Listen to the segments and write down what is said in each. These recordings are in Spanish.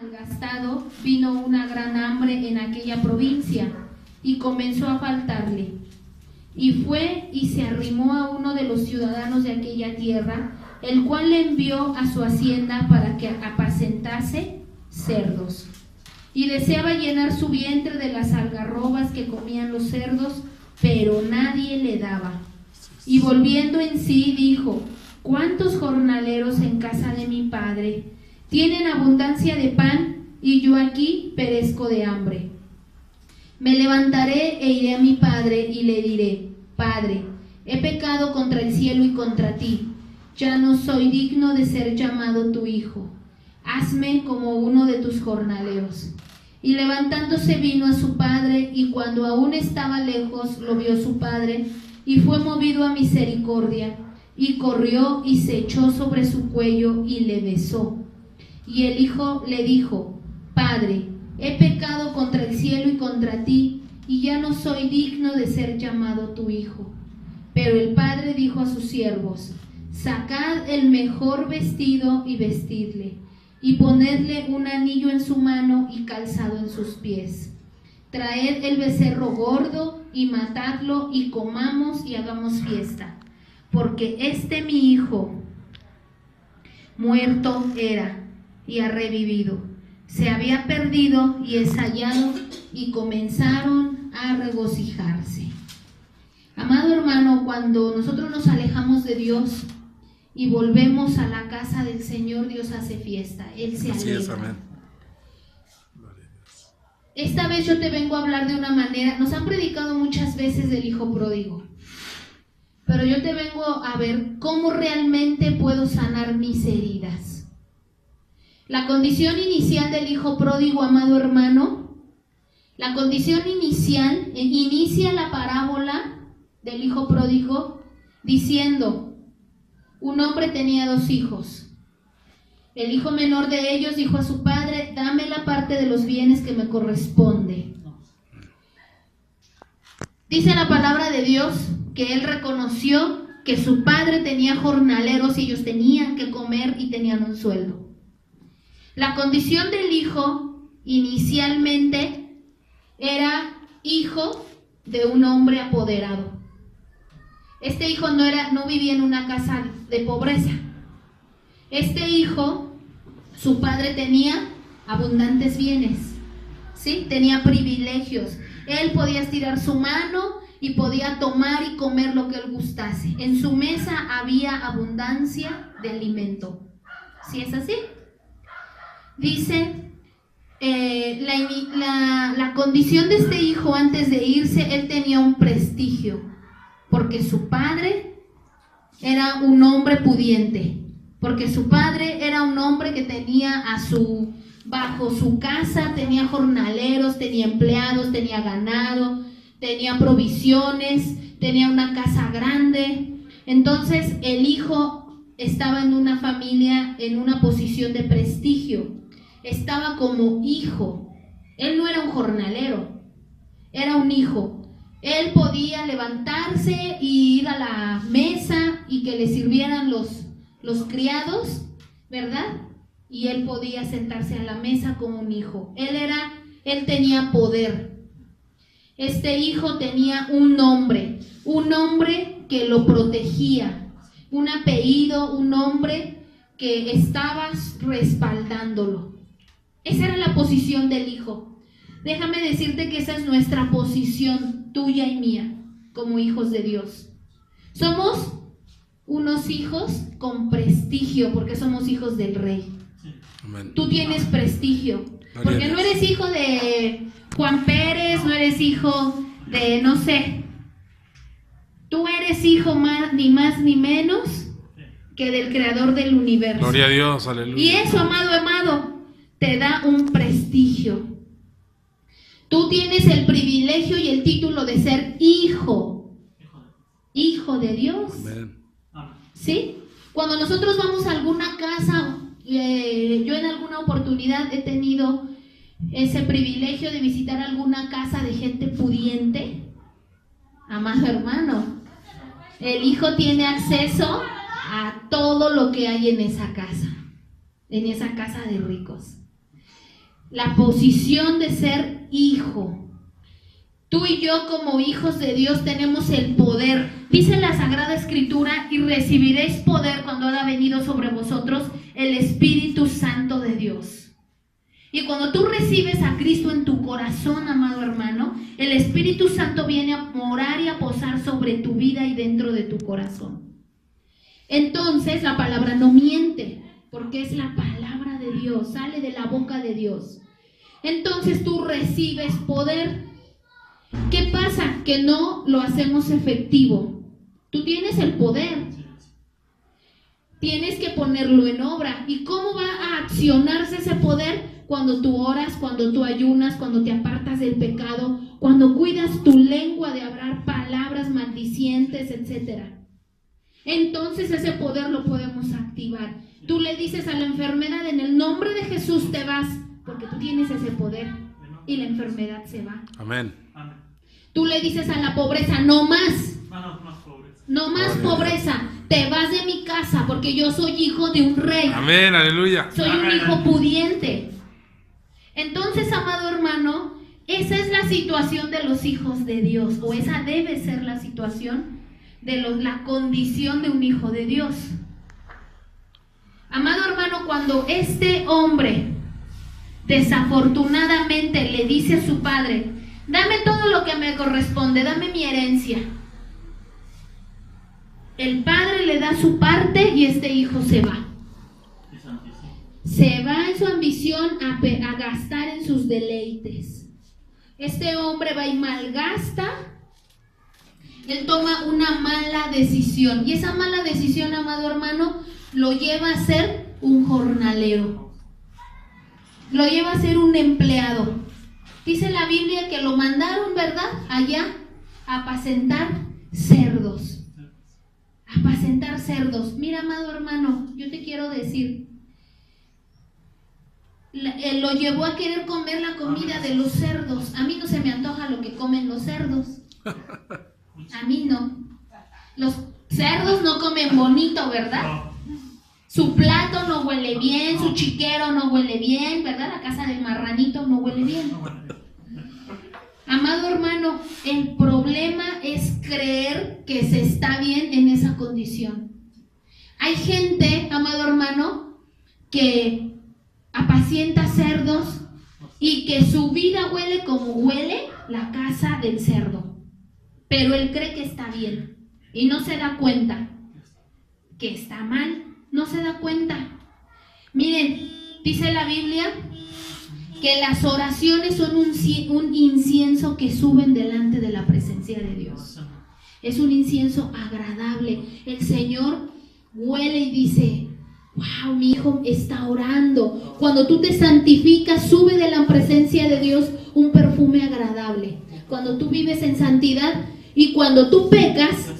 malgastado, vino una gran hambre en aquella provincia y comenzó a faltarle. Y fue y se arrimó a uno de los ciudadanos de aquella tierra, el cual le envió a su hacienda para que apacentase cerdos. Y deseaba llenar su vientre de las algarrobas que comían los cerdos, pero nadie le daba. Y volviendo en sí dijo: ¿cuántos jornaleros en casa de mi padre tienen abundancia de pan, y yo aquí perezco de hambre? Me levantaré e iré a mi padre y le diré: Padre, he pecado contra el cielo y contra ti, ya no soy digno de ser llamado tu hijo. Hazme como uno de tus jornaleros. Y levantándose vino a su padre, y cuando aún estaba lejos lo vio su padre, y fue movido a misericordia, y corrió y se echó sobre su cuello y le besó. Y el hijo le dijo: Padre, he pecado contra el cielo y contra ti, y ya no soy digno de ser llamado tu hijo. Pero el padre dijo a sus siervos: Sacad el mejor vestido y vestidle, y ponedle un anillo en su mano y calzado en sus pies. Traed el becerro gordo y matadlo, y comamos y hagamos fiesta, porque este mi hijo muerto era y ha revivido, se había perdido y es hallado, y comenzaron a regocijarse. Amado hermano, cuando nosotros nos alejamos de Dios y volvemos a la casa del Señor, Dios hace fiesta, Él se alegra. Así es, amén. Esta vez yo te vengo a hablar de una manera, nos han predicado muchas veces del hijo pródigo, pero yo te vengo a ver cómo realmente puedo sanar mis heridas. La condición inicial del hijo pródigo, amado hermano, la condición inicial, inicia la parábola del hijo pródigo diciendo: un hombre tenía 2 hijos. El hijo menor de ellos dijo a su padre: dame la parte de los bienes que me corresponde. Dice la palabra de Dios que él reconoció que su padre tenía jornaleros y ellos tenían que comer y tenían un sueldo. La condición del hijo inicialmente era hijo de un hombre apoderado. Este hijo no vivía en una casa de pobreza. Este hijo, su padre tenía abundantes bienes, ¿sí? Tenía privilegios. Él podía estirar su mano y podía tomar y comer lo que él gustase. En su mesa había abundancia de alimento. ¿Sí es así? Dice la condición de este hijo antes de irse: él tenía un prestigio, porque su padre era un hombre pudiente, porque su padre era un hombre que tenía bajo su casa, tenía jornaleros, tenía empleados, tenía ganado, tenía provisiones, tenía una casa grande. Entonces el hijo estaba en una familia, en una posición de prestigio, estaba como hijo. Él no era un jornalero, era un hijo. Él podía levantarse y ir a la mesa y que le sirvieran los criados, ¿verdad? Y él podía sentarse a la mesa como un hijo. Él tenía poder. Este hijo tenía un nombre que lo protegía, un apellido, un nombre que estaba respaldándolo. Esa era la posición del hijo. Déjame decirte que esa es nuestra posición, tuya y mía, como hijos de Dios. Somos unos hijos con prestigio, porque somos hijos del Rey. Amén. Tú tienes prestigio, porque no eres hijo de Juan Pérez, no eres hijo de, no sé. Tú eres hijo ni más ni menos que del Creador del universo. Gloria a Dios, aleluya. Y eso, amado, te da un prestigio. Tú tienes el privilegio y el título de ser hijo de Dios. Amén. ¿Sí? Cuando nosotros vamos a alguna casa, yo en alguna oportunidad he tenido ese privilegio de visitar alguna casa de gente pudiente. Amado hermano, el hijo tiene acceso a todo lo que hay en esa casa de ricos. la posición de ser hijo. Tú y yo como hijos de Dios tenemos el poder. Dice la Sagrada Escritura: y recibiréis poder cuando haya venido sobre vosotros el Espíritu Santo de Dios. Y cuando tú recibes a Cristo en tu corazón, amado hermano, el Espíritu Santo viene a morar y a posar sobre tu vida y dentro de tu corazón. Entonces la palabra no miente, porque es la palabra de Dios, sale de la boca de Dios. Entonces tú recibes poder. ¿Qué pasa? Que no lo hacemos efectivo. Tú tienes el poder, tienes que ponerlo en obra. ¿Y cómo va a accionarse ese poder? Cuando tú oras, cuando tú ayunas, cuando te apartas del pecado, cuando cuidas tu lengua de hablar palabras maldicientes, etc. Entonces ese poder lo podemos activar. Tú le dices a la enfermedad: en el nombre de Jesús te vas, porque tú tienes ese poder y la enfermedad se va. Amén. Tú le dices a la pobreza: no más. No más pobreza. Te vas de mi casa, porque yo soy hijo de un rey. Amén, aleluya. Soy un hijo pudiente. Entonces, amado hermano, esa es la situación de los hijos de Dios, o esa debe ser la situación de la condición de un hijo de Dios. Amado hermano, cuando este hombre desafortunadamente le dice a su padre: dame todo lo que me corresponde, dame mi herencia, el padre le da su parte y este hijo se va. Se va en su ambición a gastar en sus deleites. Este hombre va y malgasta. Él toma una mala decisión. Y esa mala decisión, amado hermano, lo lleva a ser un jornalero. Lo lleva a ser un empleado. Dice la Biblia que lo mandaron, ¿verdad?, allá a apacentar cerdos. Apacentar cerdos. Mira, amado hermano, yo te quiero decir, lo llevó a querer comer la comida de los cerdos. A mí no se me antoja lo que comen los cerdos. A mí no. Los cerdos no comen bonito, ¿verdad? Su plato no huele bien, su chiquero no huele bien, ¿verdad? La casa del marranito no huele bien. Amado hermano, el problema es creer que se está bien en esa condición. Hay gente, amado hermano, que apacienta cerdos y que su vida huele como huele la casa del cerdo, pero él cree que está bien y no se da cuenta que está mal, no se da cuenta. Miren, dice la Biblia que las oraciones son un incienso que suben delante de la presencia de Dios. Es un incienso agradable. El Señor huele y dice: wow, mi hijo está orando. Cuando tú te santificas, sube de la presencia de Dios un perfume agradable. Cuando tú vives en santidad y cuando tú pecas,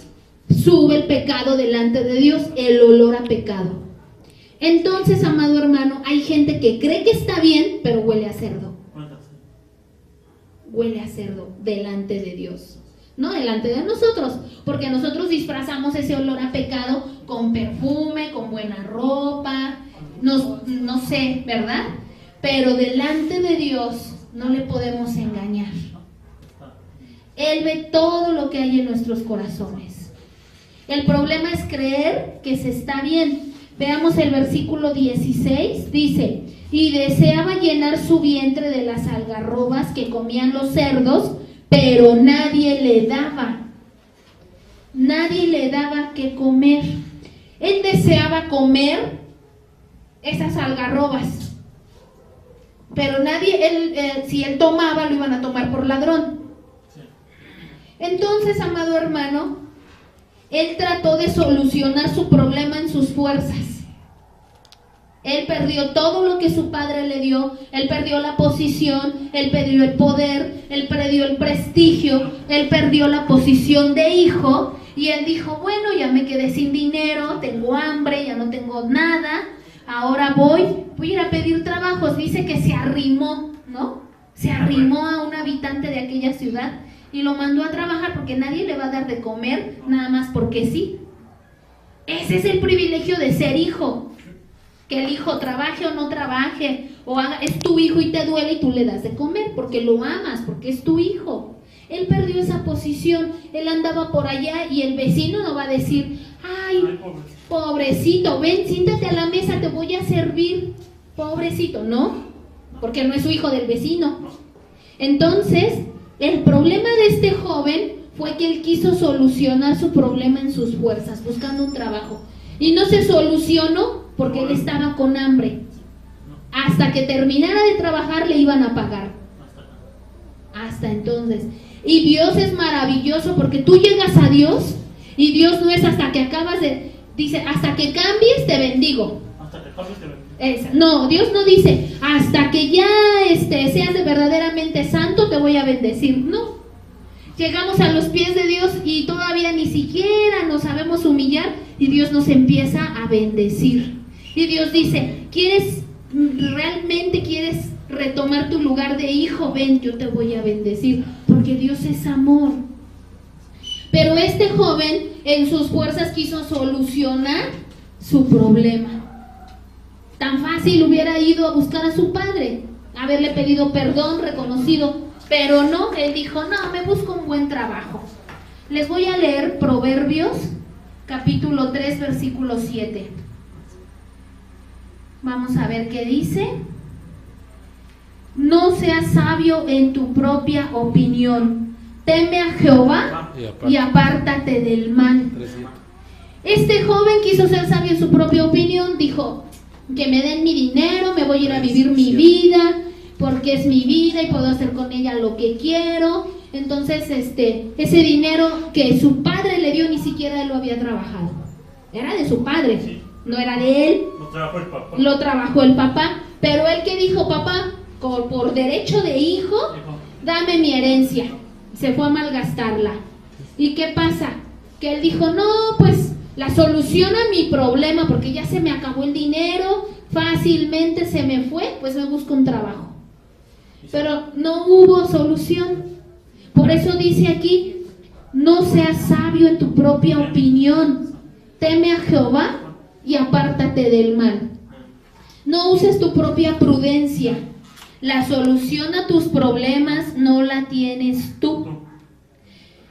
sube el pecado delante de Dios, el olor a pecado. Entonces, amado hermano, hay gente que cree que está bien, pero huele a cerdo. Huele a cerdo delante de Dios, no delante de nosotros, porque nosotros disfrazamos ese olor a pecado con perfume, con buena ropa, no sé, ¿verdad? Pero delante de Dios no le podemos engañar. Él ve todo lo que hay en nuestros corazones. El problema es creer que se está bien. Veamos el versículo 16, dice: y deseaba llenar su vientre de las algarrobas que comían los cerdos, pero nadie le daba que comer. Él deseaba comer esas algarrobas, pero nadie, si él tomaba, lo iban a tomar por ladrón. Entonces, amado hermano, él trató de solucionar su problema en sus fuerzas. Él perdió todo lo que su padre le dio. Él perdió la posición, él perdió el poder, él perdió el prestigio, él perdió la posición de hijo. Y él dijo: bueno, ya me quedé sin dinero, tengo hambre, ya no tengo nada. Ahora voy a ir a pedir trabajos. Dice que se arrimó, ¿no? Se arrimó a un habitante de aquella ciudad y lo mandó a trabajar, porque nadie le va a dar de comer nada más porque sí. Ese es el privilegio de ser hijo. que el hijo trabaje o no trabaje, o haga, es tu hijo y te duele y tú le das de comer, porque lo amas, porque es tu hijo. Él perdió esa posición, él andaba por allá y el vecino no va a decir, ay, pobrecito, ven, siéntate a la mesa, te voy a servir, pobrecito, no, porque no es su hijo del vecino. Entonces, el problema de este joven fue que él quiso solucionar su problema en sus fuerzas, buscando un trabajo, y no se solucionó porque él estaba con hambre. Hasta que terminara de trabajar le iban a pagar. Hasta entonces. Y Dios es maravilloso porque tú llegas a Dios y Dios no es hasta que acabas de... Dice, hasta que cambies te bendigo. Hasta que cambies te bendigo. No, Dios no dice, hasta que ya seas de verdaderamente santo te voy a bendecir. No. Llegamos a los pies de Dios y todavía ni siquiera nos sabemos humillar y Dios nos empieza a bendecir. Y Dios dice, ¿realmente quieres retomar tu lugar de hijo? Ven, yo te voy a bendecir, porque Dios es amor. Pero este joven en sus fuerzas quiso solucionar su problema. Tan fácil hubiera ido a buscar a su padre, haberle pedido perdón, reconocido, pero no, él dijo, no, me busco un buen trabajo. Les voy a leer Proverbios, capítulo 3, versículo 7. Vamos a ver qué dice. No seas sabio en tu propia opinión. Teme a Jehová y apártate del mal. Este joven quiso ser sabio en su propia opinión. Dijo, que me den mi dinero, me voy a ir a vivir mi vida, porque es mi vida y puedo hacer con ella lo que quiero. Entonces, ese dinero que su padre le dio, ni siquiera él lo había trabajado. Era de su padre, sí. No era de él. Lo trabajó el papá. Lo trabajó el papá. Pero él que dijo, papá, por derecho de hijo, dame mi herencia. Se fue a malgastarla. ¿Y qué pasa? Que él dijo, no, pues la solución a mi problema, porque ya se me acabó el dinero, fácilmente se me fue, pues me busco un trabajo. Pero no hubo solución. Por eso dice aquí, no seas sabio en tu propia opinión, teme a Jehová y apártate del mal. No uses tu propia prudencia. La solución a tus problemas no la tienes tú,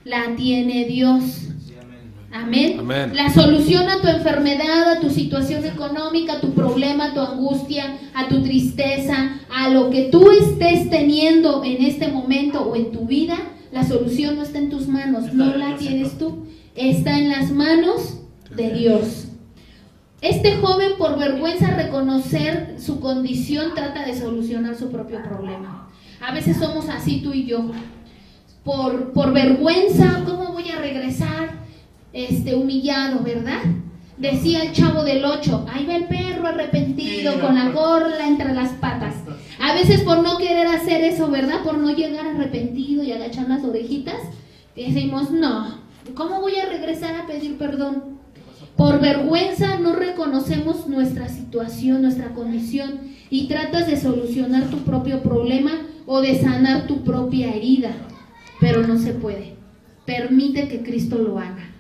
la tiene Dios. Amén. Amén. La solución a tu enfermedad, a tu situación económica, a tu problema, a tu angustia, a tu tristeza, a lo que tú estés teniendo en este momento o en tu vida, la solución no está en tus manos, no la tienes tú, está en las manos de Dios. Este joven, por vergüenza a reconocer su condición, trata de solucionar su propio problema. A veces somos así tú y yo. Por vergüenza, ¿cómo voy a regresar? Humillado, ¿verdad? Decía el Chavo del 8, ahí va el perro arrepentido con la gorla entre las patas. A veces por no querer hacer eso, ¿verdad? Por no llegar arrepentido y agachar las orejitas, decimos, no, ¿cómo voy a regresar a pedir perdón? Por vergüenza no reconocemos nuestra situación, nuestra condición, y tratas de solucionar tu propio problema o de sanar tu propia herida, pero no se puede. Permite que Cristo lo haga.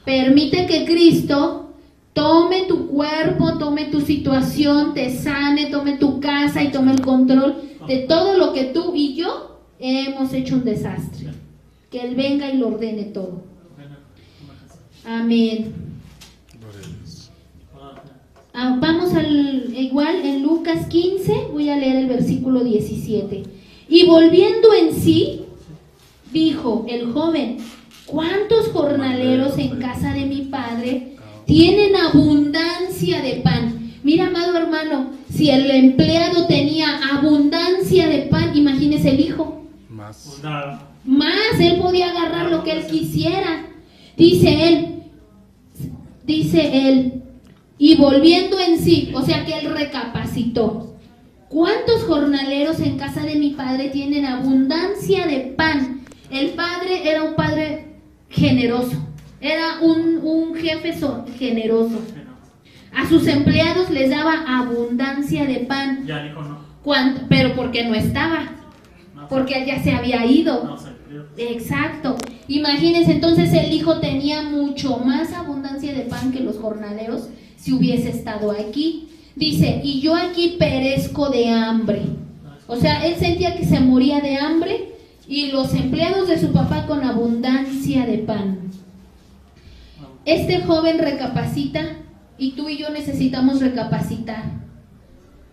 Permite que Cristo tome tu cuerpo, tome tu situación, te sane, tome tu casa y tome el control de todo lo que tú y yo hemos hecho un desastre. Que Él venga y lo ordene todo. Amén. Vamos igual en Lucas 15, voy a leer el versículo 17. Y volviendo en sí, dijo el joven, ¿cuántos jornaleros en casa de mi padre tienen abundancia de pan? Mira, amado hermano, si el empleado tenía abundancia de pan, imagínese el hijo. Más, él podía agarrar lo que él quisiera. Dice él, y volviendo en sí, o sea que él recapacitó. ¿Cuántos jornaleros en casa de mi padre tienen abundancia de pan? El padre era un padre generoso, era un jefe generoso. A sus empleados les daba abundancia de pan. Ya dijo no. Pero porque no estaba, porque él ya se había ido. Exacto. Imagínense, entonces el hijo tenía mucho más abundancia de pan que los jornaleros. si hubiese estado aquí. Dice, y yo aquí perezco de hambre. O sea, él sentía que se moría de hambre y los empleados de su papá con abundancia de pan. Este joven recapacita y tú y yo necesitamos recapacitar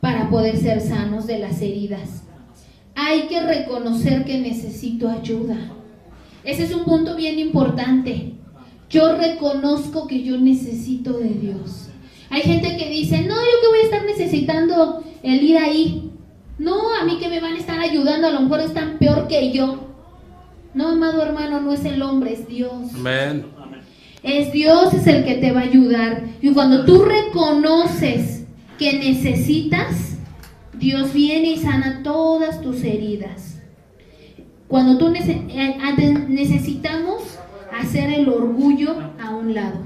para poder ser sanos de las heridas. Hay que reconocer que necesito ayuda. Ese es un punto bien importante. Yo reconozco que yo necesito de Dios. Hay gente que dice, no, yo que voy a estar necesitando el ir ahí. No, a mí que me van a estar ayudando, a lo mejor están peor que yo. No, amado hermano, no es el hombre, es Dios. Amén. Es Dios, es el que te va a ayudar. Y cuando tú reconoces que necesitas, Dios viene y sana todas tus heridas. Cuando tú necesitamos hacer el orgullo a un lado.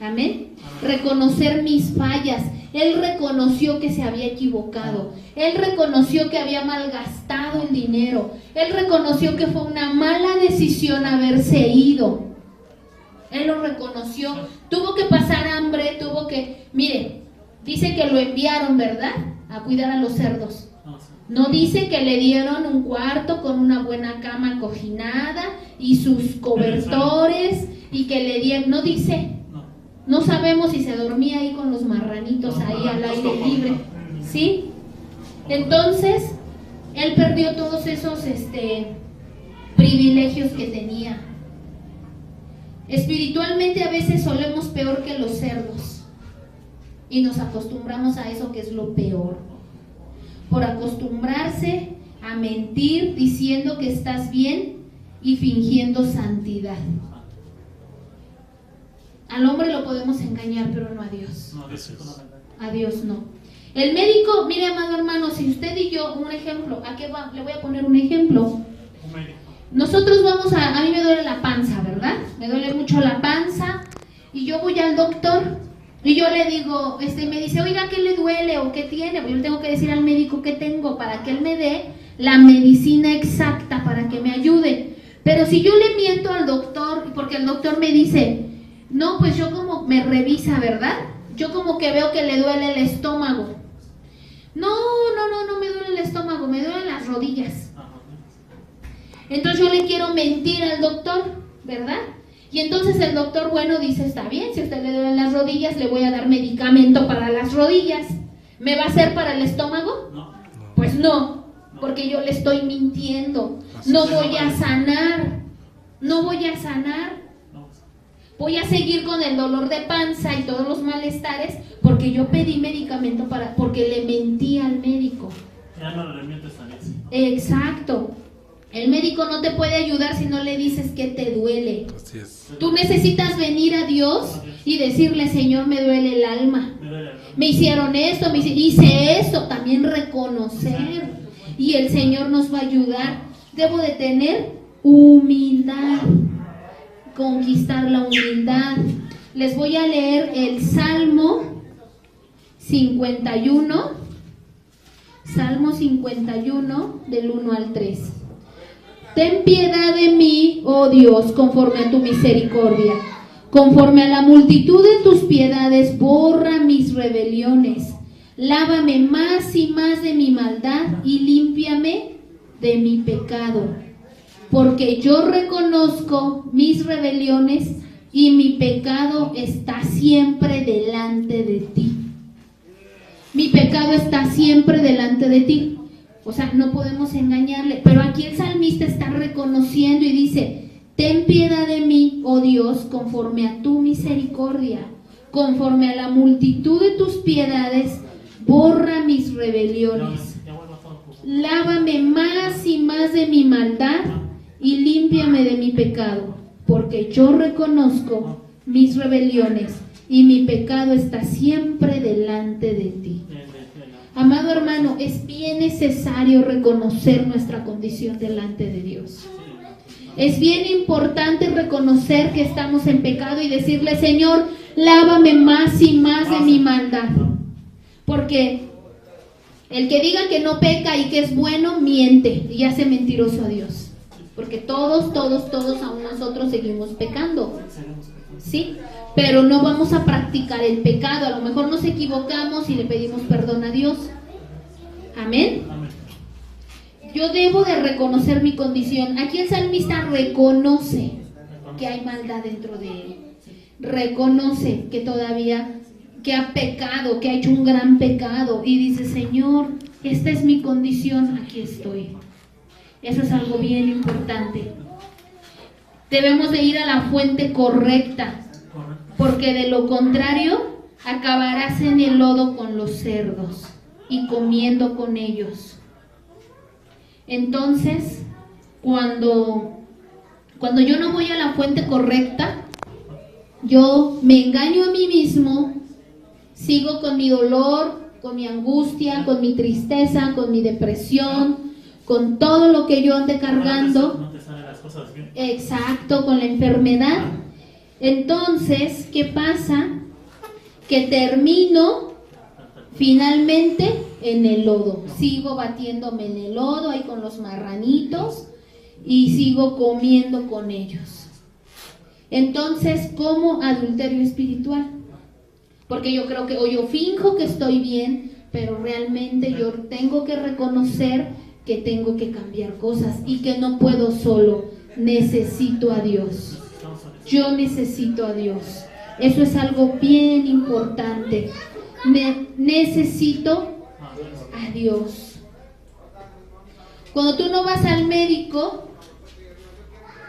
Amén. Reconocer mis fallas. Él reconoció que se había equivocado. Él reconoció que había malgastado el dinero. Él reconoció que fue una mala decisión haberse ido. Él lo reconoció. Tuvo que pasar hambre, mire, dice que lo enviaron, ¿verdad?, a cuidar a los cerdos. No dice que le dieron un cuarto con una buena cama cojinada y sus cobertores y que le dieron, no dice. No sabemos si se dormía ahí con los marranitos ahí al aire libre, ¿sí? Entonces, él perdió todos esos privilegios que tenía. Espiritualmente a veces solemos peor que los cerdos y nos acostumbramos a eso que es lo peor. Por acostumbrarse a mentir diciendo que estás bien y fingiendo santidad. Al hombre lo podemos engañar, pero no a Dios. A Dios no. El médico, mire, amado hermano, si usted y yo, un ejemplo, ¿a qué va? Le voy a poner un ejemplo. Nosotros vamos a mí me duele la panza, ¿verdad? Me duele mucho la panza y yo voy al doctor y yo le digo, me dice, oiga, ¿qué le duele o qué tiene? Pues yo le tengo que decir al médico qué tengo para que él me dé la medicina exacta para que me ayude. Pero si yo le miento al doctor, porque el doctor me dice, no, pues yo como me revisa, ¿verdad? Yo como que veo que le duele el estómago. No me duele el estómago, me duelen las rodillas. Entonces yo le quiero mentir al doctor, ¿verdad? Y entonces el doctor, bueno, dice, está bien, si a usted le duelen las rodillas, le voy a dar medicamento para las rodillas. ¿Me va a hacer para el estómago? No. Pues no, porque yo le estoy mintiendo. No voy a sanar. Voy a seguir con el dolor de panza y todos los malestares porque yo pedí medicamento porque le mentí al médico. Ya no le mientes a Dios. Exacto. El médico no te puede ayudar si no le dices que te duele. Así es. Tú necesitas venir a Dios y decirle, Señor, me duele el alma. Me hicieron esto, hice esto. También reconocer. Y el Señor nos va a ayudar. Debo de tener humildad. Conquistar la humildad. Les voy a leer el Salmo 51. Salmo 51 del 1 al 3. Ten piedad de mí, oh Dios, conforme a tu misericordia. Conforme a la multitud de tus piedades, borra mis rebeliones. Lávame más y más de mi maldad y límpiame de mi pecado. Porque yo reconozco mis rebeliones y mi pecado está siempre delante de ti. Mi pecado está siempre delante de ti. O sea, no podemos engañarle. Pero aquí el salmista está reconociendo y dice, ten piedad de mí, oh Dios, conforme a tu misericordia. Conforme a la multitud de tus piedades, borra mis rebeliones. Lávame más y más de mi maldad y límpiame de mi pecado. Porque yo reconozco mis rebeliones y mi pecado está siempre delante de ti. Amado hermano, es bien necesario reconocer nuestra condición delante de Dios. Es bien importante reconocer que estamos en pecado y decirle, Señor, lávame más y más de mi maldad. Porque el que diga que no peca y que es bueno, miente y hace mentiroso a Dios. Porque todos, aún nosotros seguimos pecando. ¿Sí? pero no vamos a practicar el pecado. A lo mejor nos equivocamos y le pedimos perdón a Dios. Amén. Amén. Yo debo de reconocer mi condición. Aquí el salmista reconoce que hay maldad dentro de él. Reconoce que todavía, que ha pecado, que ha hecho un gran pecado. Y dice, Señor, esta es mi condición, aquí estoy. Eso es algo bien importante. Debemos de ir a la fuente correcta, porque de lo contrario acabarás en el lodo con los cerdos y comiendo con ellos. Entonces, cuando yo no voy a la fuente correcta, yo me engaño a mí mismo, sigo con mi dolor, con mi angustia, con mi tristeza, con mi depresión, con todo lo que yo ande cargando. No te salen las cosas bien. Exacto, con la enfermedad. Entonces, ¿qué pasa? Que termino finalmente en el lodo. Sigo batiéndome en el lodo ahí con los marranitos y sigo comiendo con ellos. Entonces, ¿cómo adulterio espiritual? Porque yo creo que o yo finjo que estoy bien, pero realmente yo tengo que reconocer que tengo que cambiar cosas y que no puedo solo. Necesito a Dios. Yo necesito a Dios. Eso es algo bien importante. Necesito a Dios. Cuando tú no vas al médico,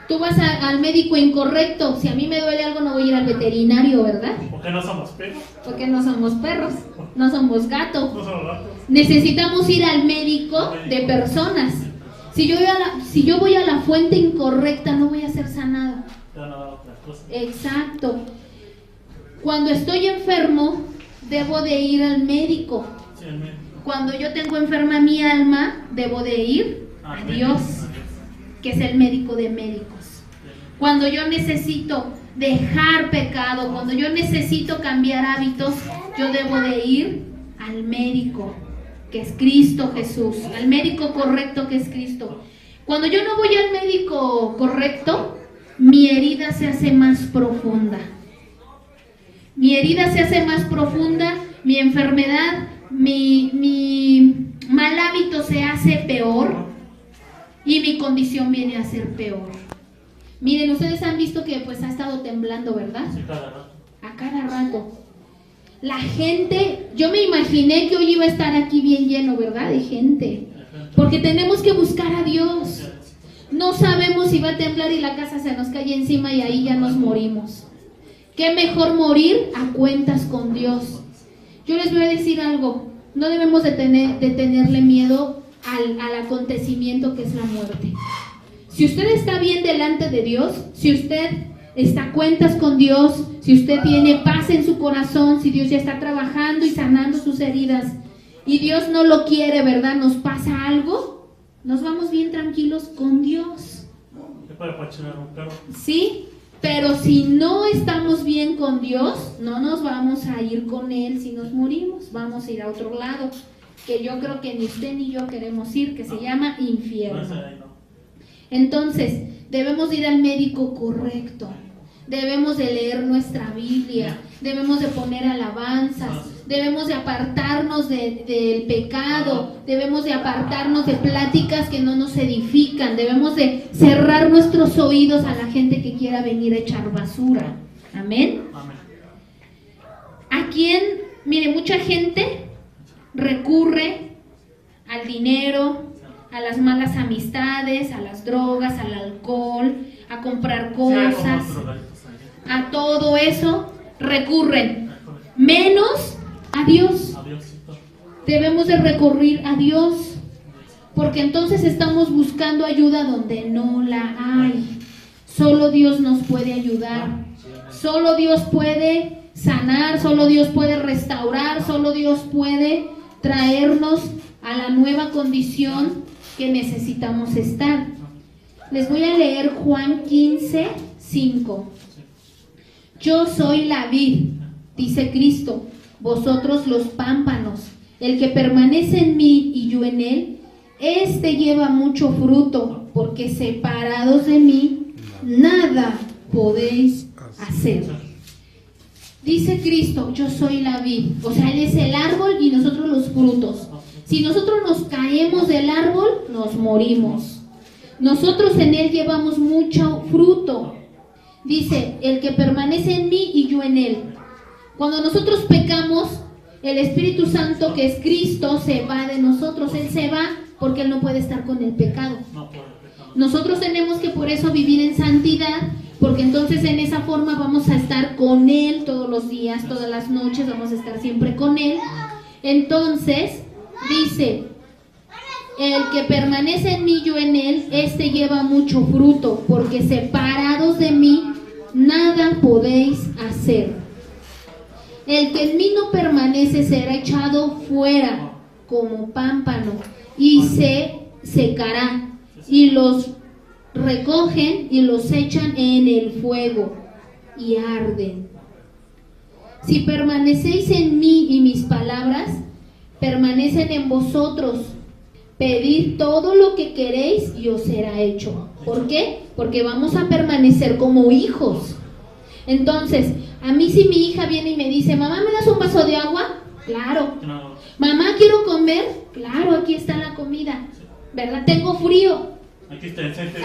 tú vas al médico incorrecto. Si a mí me duele algo, no voy a ir al veterinario, ¿verdad? Porque no somos perros. Porque no somos perros, no somos gatos. No somos gatos. Necesitamos ir al médico de personas. Si yo voy a la fuente incorrecta, no voy a ser sanado. Te van a dar otras cosas. Exacto. Cuando estoy enfermo, debo de ir al médico. Sí, el médico. Cuando yo tengo enferma mi alma, debo de ir a Dios, que es el médico de médicos. Cuando yo necesito dejar pecado, cuando yo necesito cambiar hábitos, yo debo de ir al médico, que es Cristo Jesús, al médico correcto que es Cristo. Cuando yo no voy al médico correcto, mi herida se hace más profunda. Mi herida se hace más profunda, mi enfermedad, mi mal hábito se hace peor y mi condición viene a ser peor. Miren, ustedes han visto que pues ha estado temblando, ¿verdad? Sí, cada rato. A cada rato. La gente, yo me imaginé que hoy iba a estar aquí bien lleno, ¿verdad? De gente. Porque tenemos que buscar a Dios. No sabemos si va a temblar y la casa se nos cae encima y ahí ya nos morimos. Qué mejor morir a cuentas con Dios. Yo les voy a decir algo. No debemos de tenerle miedo al acontecimiento que es la muerte. Si usted está bien delante de Dios, si usted está a cuentas con Dios, si usted tiene paz en su corazón, si Dios ya está trabajando y sanando sus heridas y Dios no lo quiere, ¿verdad? Nos pasa algo, nos vamos bien tranquilos con Dios. ¿Te puede apachurar un perro? Sí, pero si no estamos bien con Dios, no nos vamos a ir con Él si nos morimos, vamos a ir a otro lado, que yo creo que ni usted ni yo queremos ir, que se llama infierno. Entonces, debemos ir al médico correcto, debemos de leer nuestra Biblia, debemos de poner alabanzas, debemos de apartarnos del pecado, debemos de apartarnos de pláticas que no nos edifican, debemos de cerrar nuestros oídos a la gente que quiera venir a echar basura. Amén. Amén. ¿A quién? Mire, mucha gente recurre al dinero, a las malas amistades, a las drogas, al alcohol, a comprar cosas, a todo eso recurren, menos a Dios. Debemos de recurrir a Dios, porque entonces estamos buscando ayuda donde no la hay. Solo Dios nos puede ayudar, solo Dios puede sanar, solo Dios puede restaurar, solo Dios puede traernos a la nueva condición que necesitamos estar. Les voy a leer Juan 15:5. Yo soy la vid, dice Cristo, vosotros los pámpanos. El que permanece en mí y yo en él, este lleva mucho fruto, porque separados de mí, nada podéis hacer. Dice Cristo, yo soy la vid. O sea, Él es el árbol y nosotros los frutos. Si nosotros nos caemos del árbol, nos morimos. Nosotros en Él llevamos mucho fruto. Dice, el que permanece en mí y yo en Él. Cuando nosotros pecamos, el Espíritu Santo, que es Cristo, se va de nosotros. Él se va porque Él no puede estar con el pecado. Nosotros tenemos que por eso vivir en santidad, porque entonces en esa forma vamos a estar con Él todos los días, todas las noches, vamos a estar siempre con Él. Entonces, dice, el que permanece en mí, yo en Él, este lleva mucho fruto, porque separados de mí, nada podéis hacer. El que en mí no permanece será echado fuera como pámpano y se secará, y los recogen y los echan en el fuego y arden. Si permanecéis en mí y mis palabras permanecen en vosotros, pedid todo lo que queréis y os será hecho. ¿Por qué? Porque vamos a permanecer como hijos. Entonces, a mí si mi hija viene y me dice, mamá, ¿me das un vaso de agua? Claro. Mamá, ¿quiero comer? Claro, aquí está la comida. ¿Verdad? Tengo frío.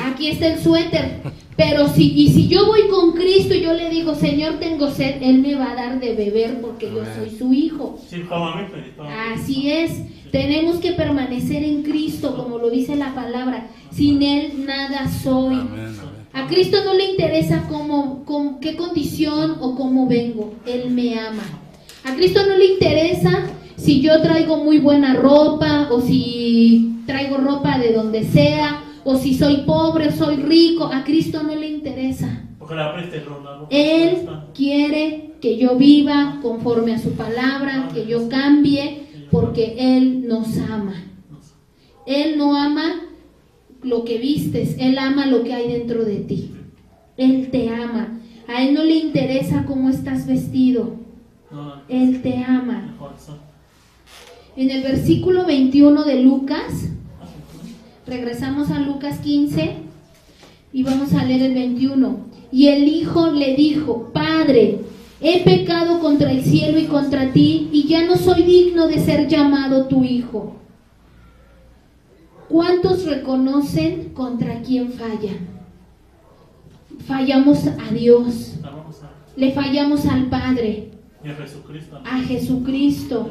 Aquí está el suéter. Pero si yo voy con Cristo y yo le digo, Señor, tengo sed, Él me va a dar de beber porque yo soy su hijo. Así es. Tenemos que permanecer en Cristo, como lo dice la palabra. Sin Él nada soy. A Cristo no le interesa con qué condición o cómo vengo. Él me ama. A Cristo no le interesa si yo traigo muy buena ropa o si traigo ropa de donde sea, o si soy pobre o soy rico. A Cristo no le interesa. Él quiere que yo viva conforme a su palabra, que yo cambie, porque Él nos ama. Él no ama lo que vistes, Él ama lo que hay dentro de ti. Él te ama. A Él no le interesa cómo estás vestido. Él te ama. En el versículo 21 de Lucas, regresamos a Lucas 15 y vamos a leer el 21. Y el hijo le dijo, Padre, he pecado contra el cielo y contra ti, y ya no soy digno de ser llamado tu hijo. ¿Cuántos reconocen contra quién fallan? Fallamos a Dios, le fallamos al Padre, a Jesucristo.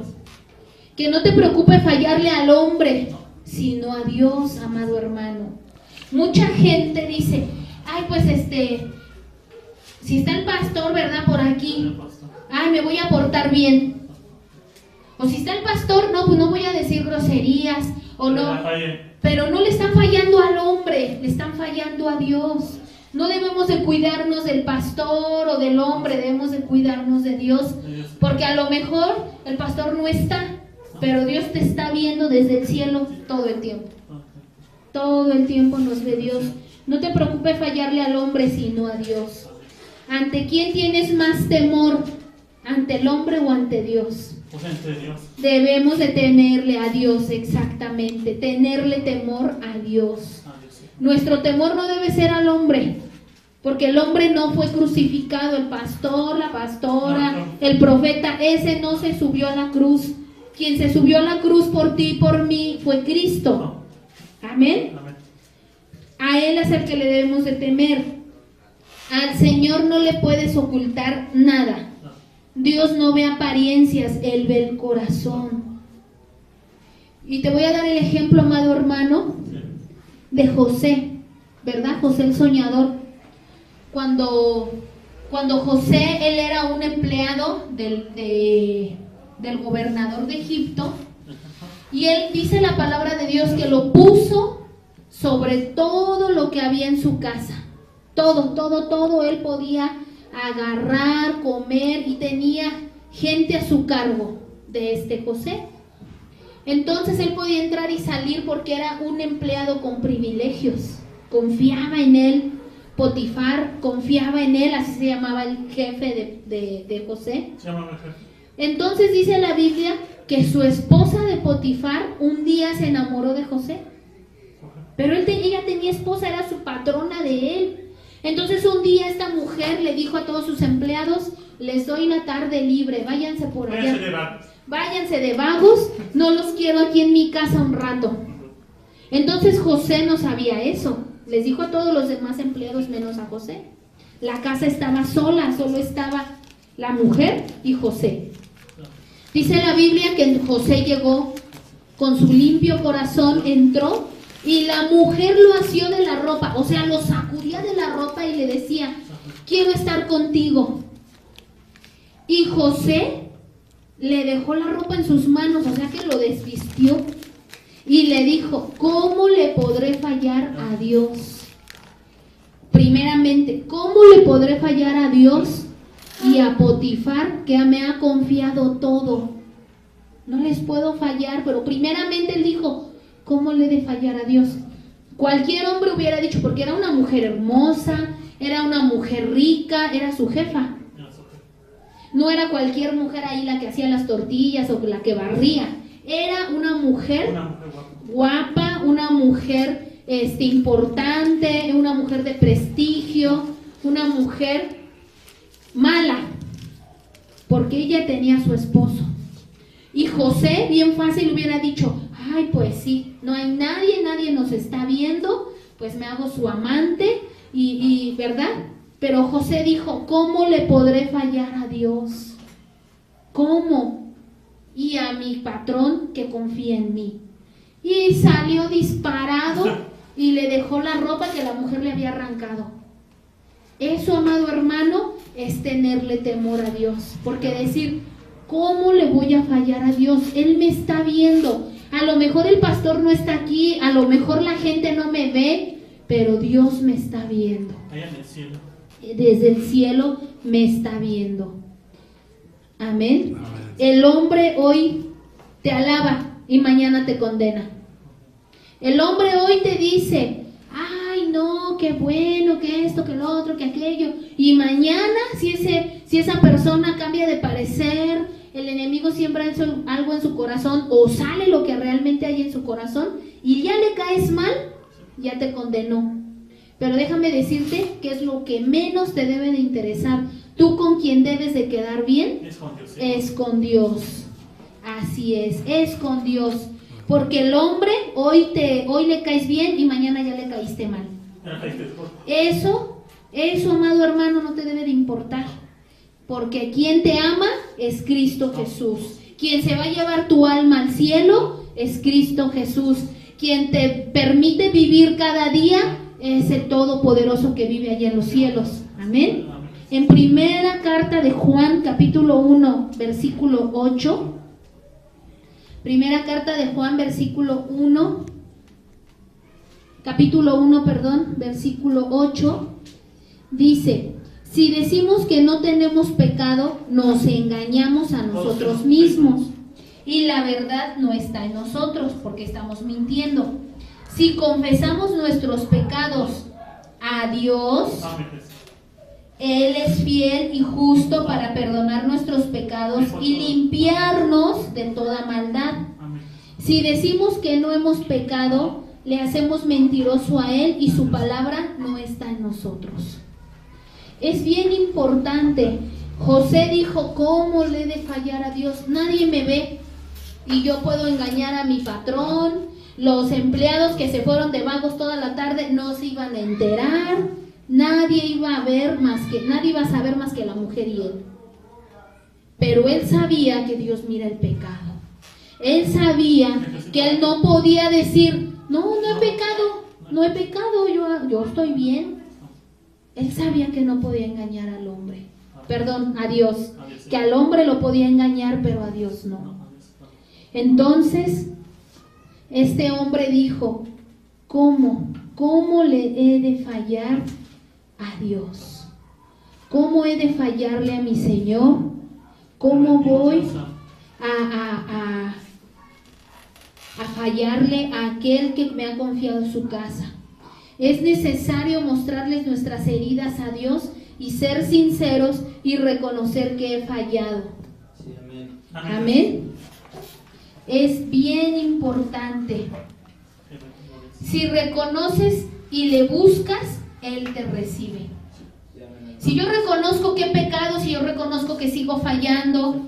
Que no te preocupe fallarle al hombre, sino a Dios, amado hermano. Mucha gente dice, ay, pues si está el pastor, ¿verdad? Por aquí, ay, me voy a portar bien. O si está el pastor, no, pues no voy a decir groserías, o no. Pero no le están fallando al hombre, le están fallando a Dios. No debemos de cuidarnos del pastor o del hombre, debemos de cuidarnos de Dios, porque a lo mejor el pastor no está, pero Dios te está viendo desde el cielo todo el tiempo. Todo el tiempo nos ve Dios. No te preocupes fallarle al hombre, sino a Dios. ¿Ante quién tienes más temor? ¿Ante el hombre o ante Dios? Pues ante Dios. Debemos de tenerle a Dios, exactamente. Tenerle temor a Dios. Nuestro temor no debe ser al hombre, porque el hombre no fue crucificado. El pastor, la pastora, el profeta, ese no se subió a la cruz. Quien se subió a la cruz por ti y por mí fue Cristo. Amén. A Él es el que le debemos de temer. Al Señor no le puedes ocultar nada. Dios no ve apariencias, Él ve el corazón. Y te voy a dar el ejemplo, amado hermano, de José, ¿verdad? José el soñador. Cuando José, él era un empleado del gobernador de Egipto, y él dice la palabra de Dios que lo puso sobre todo lo que había en su casa. Todo él podía agarrar, comer, y tenía gente a su cargo de José. Entonces él podía entrar y salir porque era un empleado con privilegios. Confiaba en él. Potifar confiaba en él, así se llamaba el jefe de José. Entonces dice la Biblia que su esposa de Potifar un día se enamoró de José. Pero ella tenía esposa, era su patrona de él. Entonces un día esta mujer le dijo a todos sus empleados, les doy la tarde libre, váyanse por Váyanse allá. de vagos. Váyanse de vagos, no los quiero aquí en mi casa un rato. Entonces José no sabía eso. Les dijo a todos los demás empleados menos a José. La casa estaba sola, solo estaba la mujer y José. Dice la Biblia que José llegó con su limpio corazón, entró y la mujer lo asió de la ropa, o sea, lo sacudía de la ropa y le decía, quiero estar contigo. Y José le dejó la ropa en sus manos, o sea que lo desvistió y le dijo, ¿cómo le podré fallar a Dios? Primeramente, ¿cómo le podré fallar a Dios y a Potifar que me ha confiado todo? No les puedo fallar, pero primeramente él dijo, ¿cómo le he de fallar a Dios? Cualquier hombre hubiera dicho, porque era una mujer hermosa, era una mujer rica, era su jefa. No era cualquier mujer ahí la que hacía las tortillas o la que barría. Era una mujer guapa, una mujer importante, una mujer de prestigio, una mujer mala, porque ella tenía a su esposo. Y José, bien fácil, hubiera dicho, ay, pues sí, no hay nadie nos está viendo, pues me hago su amante, y ¿verdad? Pero José dijo, ¿cómo le podré fallar a Dios? ¿Cómo? Y a mi patrón que confía en mí. Y salió disparado y le dejó la ropa que la mujer le había arrancado. Eso, amado hermano, es tenerle temor a Dios. Porque decir, ¿cómo le voy a fallar a Dios? Él me está viendo. A lo mejor el pastor no está aquí, a lo mejor la gente no me ve, pero Dios me está viendo. Allá en el cielo. Desde el cielo me está viendo. Amén. Amén. El hombre hoy te alaba y mañana te condena. El hombre hoy te dice, ay no, qué bueno, que esto, que lo otro, que aquello. Y mañana, si esa persona cambia de parecer, el enemigo siembra algo en su corazón o sale lo que realmente hay en su corazón y ya le caes mal, ya te condenó. Pero déjame decirte que es lo que menos te debe de interesar. Tú con quien debes de quedar bien es con Dios. Así es con Dios. Porque el hombre hoy le caes bien y mañana ya le caíste mal. Eso, amado hermano, no te debe de importar. Porque quien te ama es Cristo Jesús. Quien se va a llevar tu alma al cielo es Cristo Jesús. Quien te permite vivir cada día es el Todopoderoso que vive allá en los cielos. Amén. En primera carta de Juan, capítulo 1, versículo 8. Primera carta de Juan, capítulo 1, versículo 8. Dice, si decimos que no tenemos pecado, nos engañamos a nosotros mismos. Y la verdad no está en nosotros, porque estamos mintiendo. Si confesamos nuestros pecados a Dios, Él es fiel y justo para perdonar nuestros pecados y limpiarnos de toda maldad. Si decimos que no hemos pecado, le hacemos mentiroso a Él y su palabra no está en nosotros. Es bien importante. José dijo, ¿cómo le he de fallar a Dios? Nadie me ve y yo puedo engañar a mi patrón. Los empleados que se fueron de vagos toda la tarde no se iban a enterar. Nadie iba a saber más que la mujer y él. Pero él sabía que Dios mira el pecado. Él sabía que él no podía decir, no he pecado, yo estoy bien. Él sabía que no podía engañar al hombre. Perdón, a Dios. Que al hombre lo podía engañar, pero a Dios no. Entonces, este hombre dijo, ¿cómo le he de fallar a Dios? ¿Cómo he de fallarle a mi Señor? ¿Cómo voy a fallarle a aquel que me ha confiado su casa? Es necesario mostrarles nuestras heridas a Dios y ser sinceros y reconocer que he fallado. Sí, amén. Amén. Es bien importante. Si reconoces y le buscas, Él te recibe. Si yo reconozco que he pecado, si yo reconozco que sigo fallando,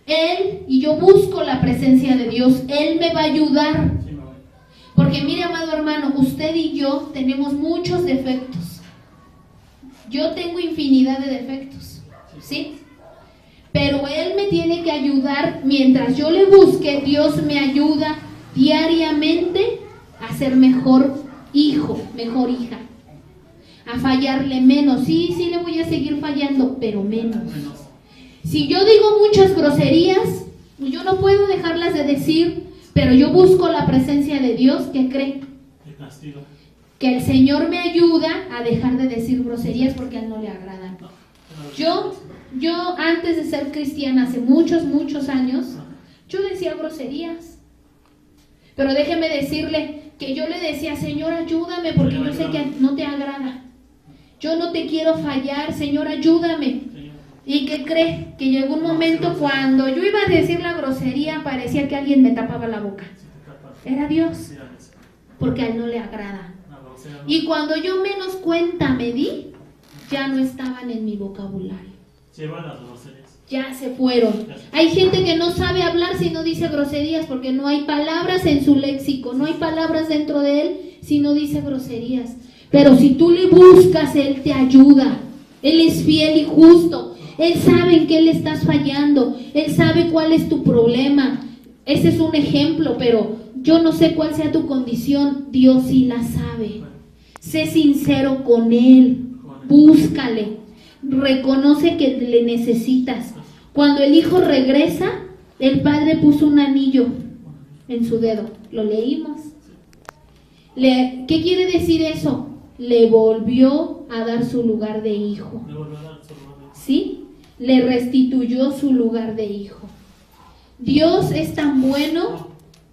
Él, y yo busco la presencia de Dios, Él me va a ayudar. Sí, me voy. Porque mire, amado hermano, usted y yo tenemos muchos defectos. Yo tengo infinidad de defectos, ¿sí? Pero Él me tiene que ayudar. Mientras yo le busque, Dios me ayuda diariamente a ser mejor hijo, mejor hija, a fallarle menos. Sí, sí le voy a seguir fallando, pero menos. Si yo digo muchas groserías, yo no puedo dejarlas de decir, pero yo busco la presencia de Dios. ¿Qué cree? Te castigo. Que el Señor me ayuda a dejar de decir groserías porque a Él no le agradan. Yo antes de ser cristiana, hace muchos años, yo decía groserías. Pero déjeme decirle que yo le decía, Señor, ayúdame porque yo sé que no te agrada. Yo no te quiero fallar, Señor, ayúdame. ¿Y qué cree? Que llegó un momento cuando yo iba a decir la grosería, parecía que alguien me tapaba la boca. Era Dios, porque a Él no le agrada. Y cuando yo menos cuenta me di, ya no estaban en mi vocabulario. Ya se fueron. Hay gente que no sabe hablar si no dice groserías, porque no hay palabras en su léxico, no hay palabras dentro de él si no dice groserías. Pero si tú le buscas, Él te ayuda. Él es fiel y justo. Él sabe en qué le estás fallando. Él sabe cuál es tu problema. Ese es un ejemplo, pero yo no sé cuál sea tu condición. Dios sí la sabe. Sé sincero con Él. Búscale. Reconoce que le necesitas. Cuando el hijo regresa, el padre puso un anillo en su dedo. Lo leímos. ¿Qué quiere decir eso? Le volvió a dar su lugar de hijo. ¿Sí? Le restituyó su lugar de hijo. Dios es tan bueno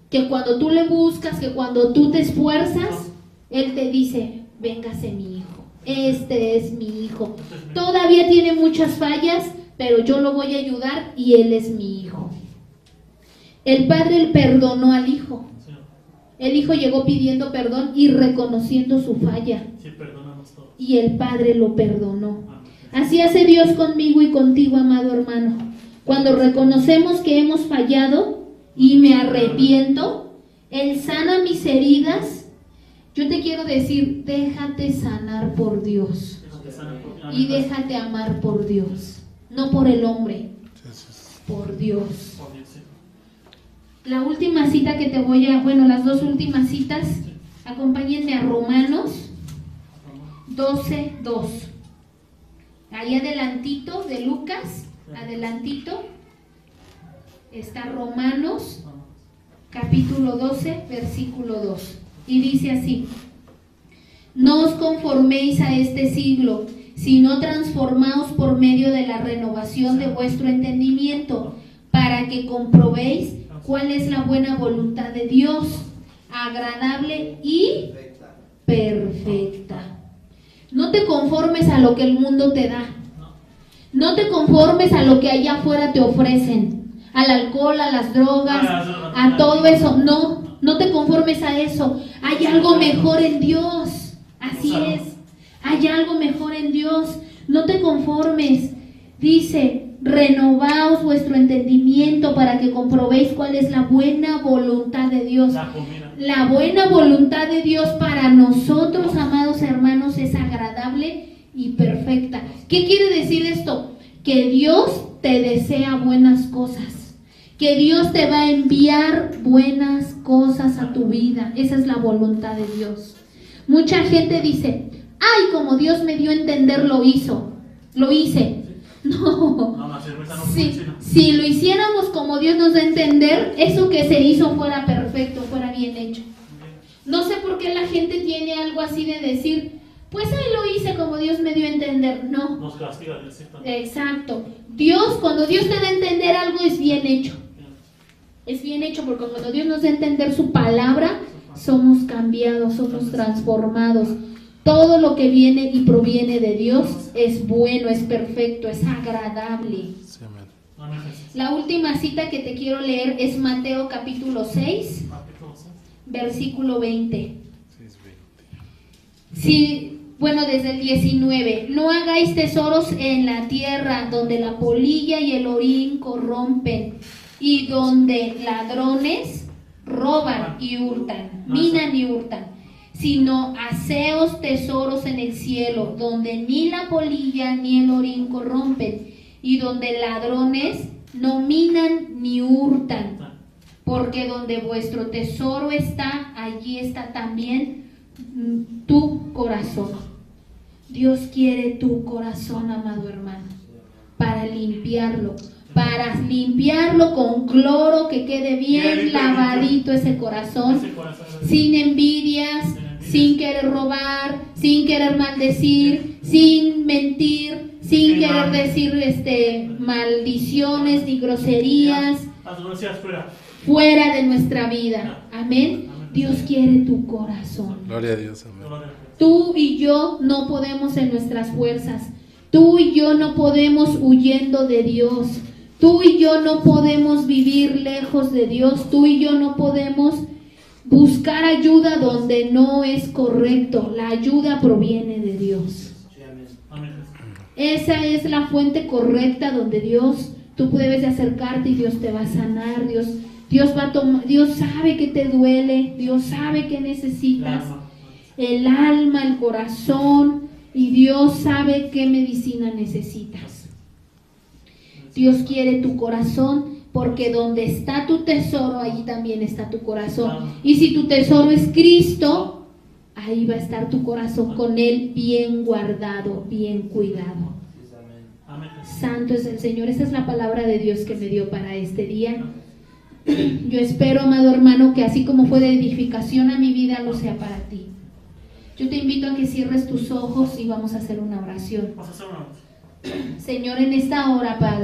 que cuando tú le buscas, que cuando tú te esfuerzas, Él te dice, véngase mi hijo, este es mi hijo. Todavía tiene muchas fallas, pero yo lo voy a ayudar y Él es mi hijo. El padre perdonó al hijo. El hijo llegó pidiendo perdón y reconociendo su falla. Sí, perdonamos todos. Y el Padre lo perdonó. Así hace Dios conmigo y contigo, amado hermano. Cuando reconocemos que hemos fallado y me arrepiento, Él sana mis heridas. Yo te quiero decir, déjate sanar por Dios. Y déjate amar por Dios. No por el hombre, por Dios. La última cita que te voy a... Bueno, las dos últimas citas, acompáñenme a Romanos 12:2. Ahí adelantito de Lucas, adelantito, está Romanos capítulo 12, versículo 2. Y dice así: no os conforméis a este siglo, sino transformaos por medio de la renovación de vuestro entendimiento, para que comprobéis cuál es la buena voluntad de Dios, agradable y perfecta. No te conformes a lo que el mundo te da. No te conformes a lo que allá afuera te ofrecen, al alcohol, a las drogas, a todo eso. No te conformes a eso. Hay algo mejor en Dios. Así es. Hay algo mejor en Dios. No te conformes. Dice, renovaos vuestro entendimiento para que comprobéis cuál es la buena voluntad de Dios. La buena voluntad de Dios para nosotros, amados hermanos, es agradable y perfecta. ¿Qué quiere decir esto? Que Dios te desea buenas cosas, que Dios te va a enviar buenas cosas a tu vida. Esa es la voluntad de Dios. Mucha gente dice, ay, como Dios me dio a entender, lo hice. No, si lo hiciéramos como Dios nos da a entender, eso que se hizo fuera perfecto, fuera bien hecho. No sé por qué la gente tiene algo así de decir, pues ahí lo hice como Dios me dio a entender. No. Nos castiga Dios. Exacto. Dios, cuando Dios te da a entender algo, es bien hecho. Es bien hecho, porque cuando Dios nos da a entender su palabra, somos cambiados, somos transformados. Todo lo que viene y proviene de Dios es bueno, es perfecto, es agradable. La última cita que te quiero leer es Mateo capítulo 6, versículo 20. Bueno, desde el 19, no hagáis tesoros en la tierra donde la polilla y el orín corrompen y donde ladrones roban y hurtan, minan y hurtan, sino haceos tesoros en el cielo donde ni la polilla ni el orín corrompen y donde ladrones no minan ni hurtan, porque donde vuestro tesoro está, allí está también tu corazón. Dios quiere tu corazón, amado hermano, para limpiarlo con cloro, que quede bien lavadito ese corazón, sin envidias, sin querer robar, sin querer maldecir, sin mentir, sin querer decir maldiciones ni groserías fuera de nuestra vida. Amén. Dios quiere tu corazón. Gloria a Dios, amén. Tú y yo no podemos en nuestras fuerzas. Tú y yo no podemos huyendo de Dios. Tú y yo no podemos vivir lejos de Dios. Tú y yo no podemos buscar ayuda donde no es correcto. La ayuda proviene de Dios. Esa es la fuente correcta donde tú debes de acercarte y Dios te va a sanar. Dios va a tomar, Dios sabe que te duele, Dios sabe que necesitas el alma, el corazón, y Dios sabe qué medicina necesitas. Dios quiere tu corazón, porque donde está tu tesoro, allí también está tu corazón. Y si tu tesoro es Cristo, ahí va a estar tu corazón con Él bien guardado, bien cuidado. Santo es el Señor. Esa es la palabra de Dios que me dio para este día. Yo espero, amado hermano, que así como fue de edificación a mi vida, lo sea para ti. Yo te invito a que cierres tus ojos y vamos a hacer una oración. Señor, en esta hora, Padre,